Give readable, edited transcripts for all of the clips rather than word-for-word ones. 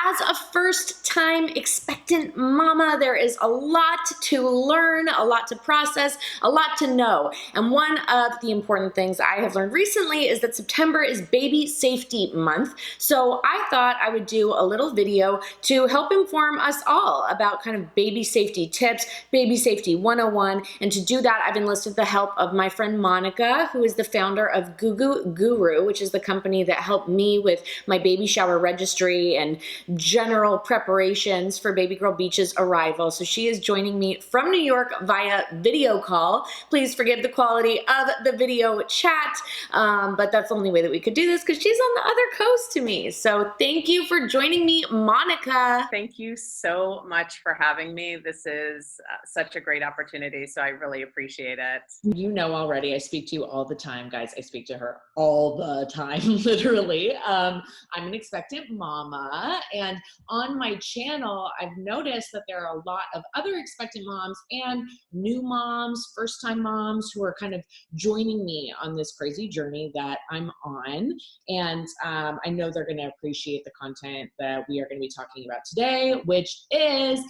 As a first-time expectant mama, there is a lot to learn, a lot to process, a lot to know. And one of the important things I have learned recently is that September is Baby Safety Month. So I thought I would do a little video to help inform us all about kind of baby safety tips, baby safety 101. And to do that, I've enlisted the help of my friend Monica, who is the founder of Goo Goo Guru, which is the company that helped me with my baby shower registry and general preparations for baby girl Beech's arrival. So she is joining me from New York via video call. Please forgive the quality of the video chat, but that's the only way that we could do this because she's on the other coast to me. So thank you for joining me, Monica. Thank you so much for having me. This is such a great opportunity, so I really appreciate it. You know already, I speak to you all the time, guys. I speak to her all the time, literally. I'm an expectant mama, and on my channel, I've noticed that there are a lot of other expectant moms and new moms, first-time moms who are kind of joining me on this crazy journey that I'm on. And I know they're going to appreciate the content that we are going to be talking about today, which is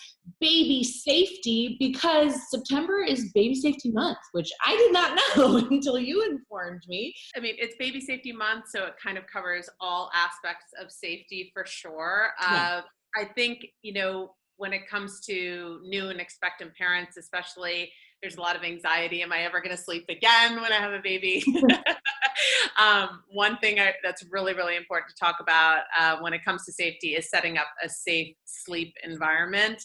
baby safety, because September is Baby Safety Month, which I did not know until you informed me. I mean, it's Baby Safety Month, so it kind of covers all aspects of safety for sure. Yeah. I think, you know, when it comes to new and expectant parents, especially, there's a lot of anxiety. Am I ever going to sleep again when I have a baby? One thing that's really, really important to talk about when it comes to safety is setting up a safe sleep environment.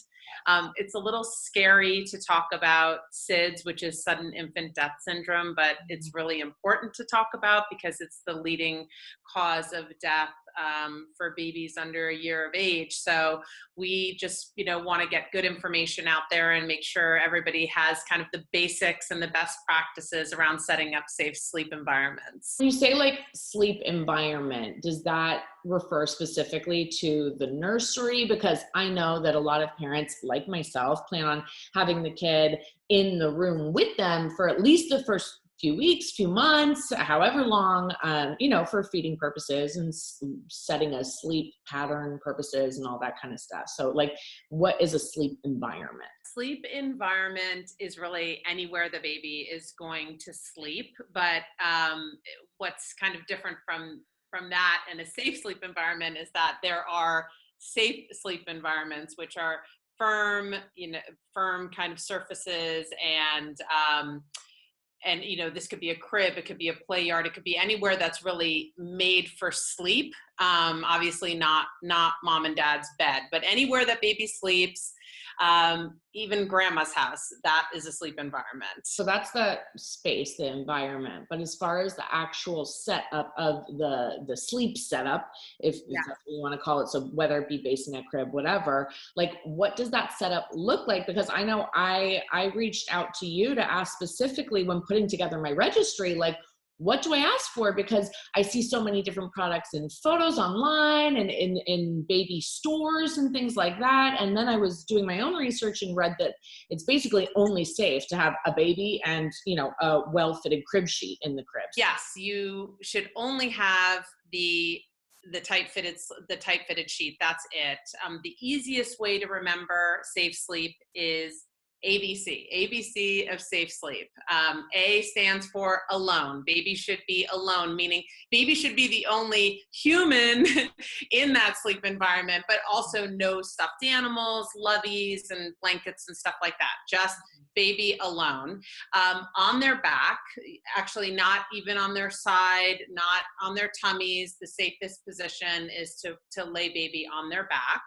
It's a little scary to talk about SIDS, which is sudden infant death syndrome, but it's really important to talk about because it's the leading cause of death for babies under a year of age. So we just, you know, want to get good information out there and make sure everybody has kind of the basics and the best practices around setting up safe sleep environments. When you say like sleep environment, does that refer specifically to the nursery? Because I know that a lot of parents like myself plan on having the kid in the room with them for at least the first few weeks, few months, however long, you know, for feeding purposes and setting a sleep pattern purposes and all that kind of stuff. So like, what is a sleep environment? Sleep environment is really anywhere the baby is going to sleep, but what's kind of different from that and a safe sleep environment is that there are safe sleep environments, which are firm, you know, firm kind of surfaces and, you know, this could be a crib, it could be a play yard, it could be anywhere that's really made for sleep. Obviously not mom and dad's bed, but anywhere that baby sleeps, even grandma's house, that is a sleep environment. So that's the space, the environment. But as far as the actual setup of the sleep setup, if that's what you want to call it, so whether it be based in a crib, whatever, like what does that setup look like? Because I know I reached out to you to ask specifically when putting together my registry, like, what do I ask for? Because I see so many different products and photos online and in baby stores and things like that. And then I was doing my own research and read that it's basically only safe to have a baby and, you know, a well-fitted crib sheet in the crib. Yes, you should only have the tight fitted sheet. That's it. The easiest way to remember safe sleep is ABC of safe sleep. A stands for alone. Baby should be alone, meaning baby should be the only human in that sleep environment, but also no stuffed animals, loveys, and blankets and stuff like that. Just baby alone. On their back, actually not even on their side, not on their tummies. The safest position is to lay baby on their back.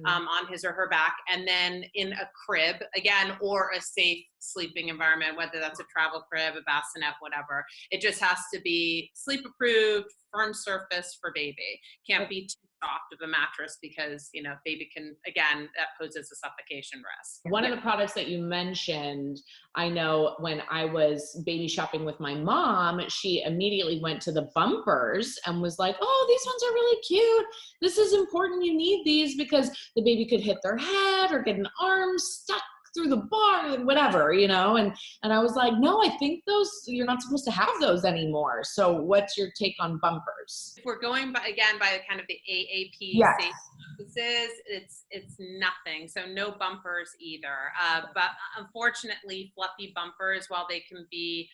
On his or her back, and then in a crib, again, or a safe sleeping environment, whether that's a travel crib, a bassinet, whatever. It just has to be sleep approved, firm surface for baby. Can't be too soft of a mattress because, you know, baby can, again, that poses a suffocation risk. One of the products that you mentioned, I know when I was baby shopping with my mom, she immediately went to the bumpers and was like, oh, these ones are really cute. This is important. You need these because the baby could hit their head or get an arm stuck through the bar and whatever, you know? And I was like, no, I think you're not supposed to have those anymore. So what's your take on bumpers? If we're going by, again, by kind of the AAP Yes. safe practices, it's nothing. So no bumpers either. But unfortunately, fluffy bumpers, while they can be,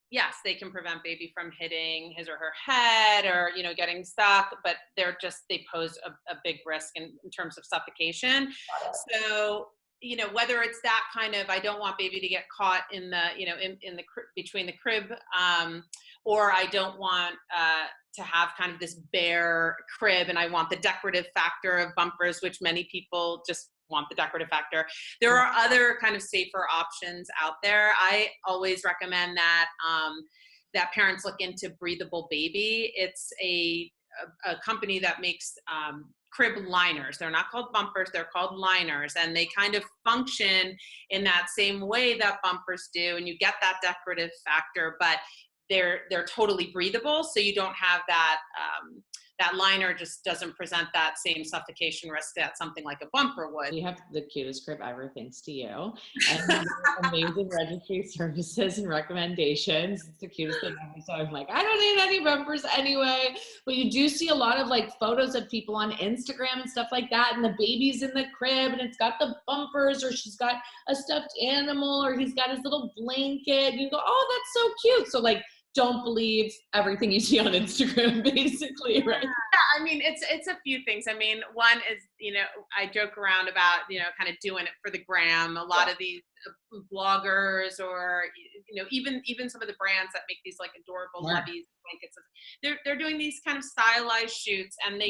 yes, they can prevent baby from hitting his or her head or, getting stuck, but they pose a big risk in terms of suffocation. So, whether it's that kind of, I don't want baby to get caught in the, in the between the crib, or I don't want to have kind of this bare crib, and I want the decorative factor of bumpers, which many people just want the decorative factor. There are other kind of safer options out there. I always recommend that that parents look into Breathablebaby. It's a company that makes crib liners. They're not called bumpers, they're called liners, and they kind of function in that same way that bumpers do, and you get that decorative factor, but they're totally breathable, so you don't have that that liner just doesn't present that same suffocation risk that something like a bumper would. You have the cutest crib ever, thanks to you. And amazing registry services and recommendations. It's the cutest thing ever. So I'm like, I don't need any bumpers anyway. But you do see a lot of like photos of people on Instagram and stuff like that, and the baby's in the crib and it's got the bumpers, or she's got a stuffed animal, or he's got his little blanket. And you go, oh, that's so cute. So like, don't believe everything you see on Instagram, basically, right? Yeah, I mean, it's a few things. I mean, one is, I joke around about, kind of doing it for the gram. A lot of these bloggers, or, even some of the brands that make these like adorable lovey blankets, they're doing these kind of stylized shoots, and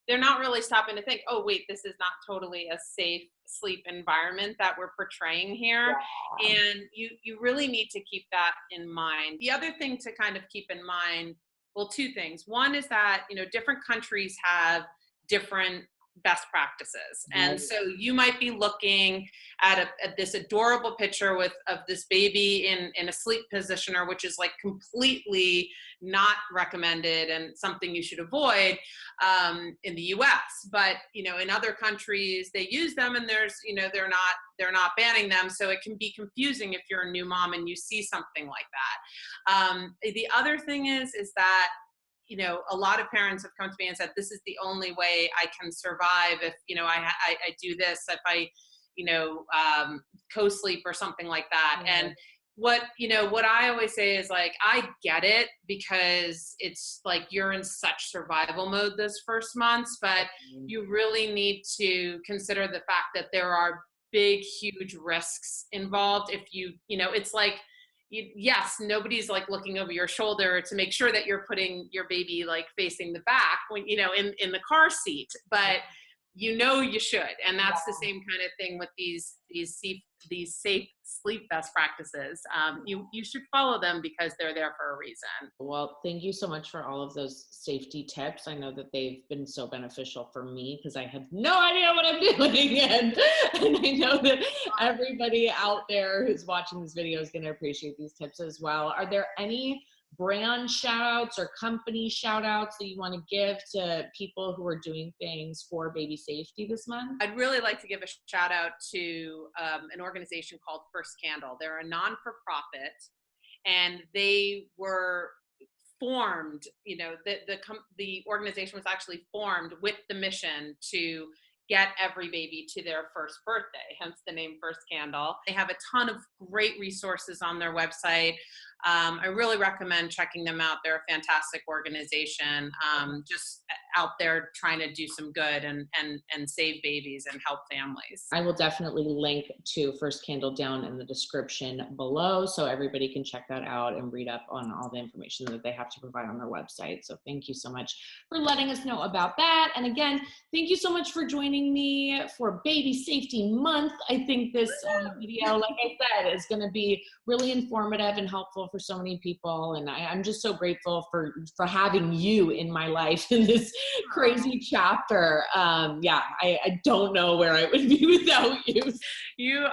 they're not really stopping to think, oh, wait, this is not totally a safe sleep environment that we're portraying here. Yeah. And you really need to keep that in mind. The other thing to kind of keep in mind, well, two things. One is that, different countries have different best practices. And so you might be looking at this adorable picture of this baby in a sleep positioner, which is like completely not recommended and something you should avoid in the US. But, in other countries, they use them, and there's, they're not banning them. So it can be confusing if you're a new mom and you see something like that. The other thing is that, a lot of parents have come to me and said, this is the only way I can survive if, I do this, if I, co-sleep or something like that. Mm-hmm. And what I always say is like, I get it, because it's like you're in such survival mode this first months, but you really need to consider the fact that there are big, huge risks involved. If it's like, yes, nobody's like looking over your shoulder to make sure that you're putting your baby like facing the back when, in the car seat, but you should. And that's the same kind of thing with these safe sleep best practices. You should follow them because they're there for a reason. Well, thank you so much for all of those safety tips. I know that they've been so beneficial for me, because I have no idea what I'm doing. And I know that everybody out there who's watching this video is going to appreciate these tips as well. Are there any brand shout outs or company shout outs that you want to give to people who are doing things for baby safety this month? I'd really like to give a shout out to an organization called First Candle. They're a non-for-profit, and they were formed, the organization was actually formed with the mission to get every baby to their first birthday, hence the name First Candle. They have a ton of great resources on their website. I really recommend checking them out. They're a fantastic organization, just out there trying to do some good and save babies and help families. I will definitely link to First Candle down in the description below, so everybody can check that out and read up on all the information that they have to provide on their website. So thank you so much for letting us know about that. And again, thank you so much for joining me for Baby Safety Month. I think this video, like I said, is going to be really informative and helpful for so many people. And I'm just so grateful for having you in my life in this crazy chapter. I don't know where I would be without you. You're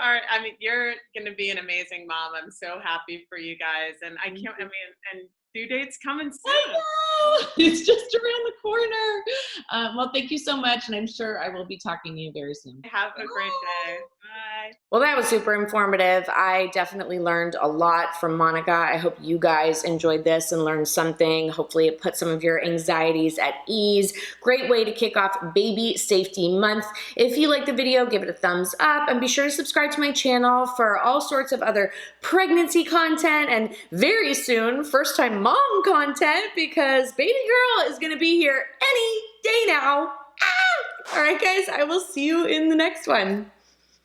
going to be an amazing mom. I'm so happy for you guys. And and Due date's coming soon. I know. It's just around the corner. Well, thank you so much, and I'm sure I will be talking to you very soon. Have a great day. Bye. Well, that was super informative. I definitely learned a lot from Monica. I hope you guys enjoyed this and learned something. Hopefully it put some of your anxieties at ease. Great way to kick off Baby Safety Month. If you like the video, give it a thumbs up and be sure to subscribe to my channel for all sorts of other pregnancy content and very soon first-time mom content because baby girl is gonna be here any day now. Ah! All right, guys, I will see you in the next one.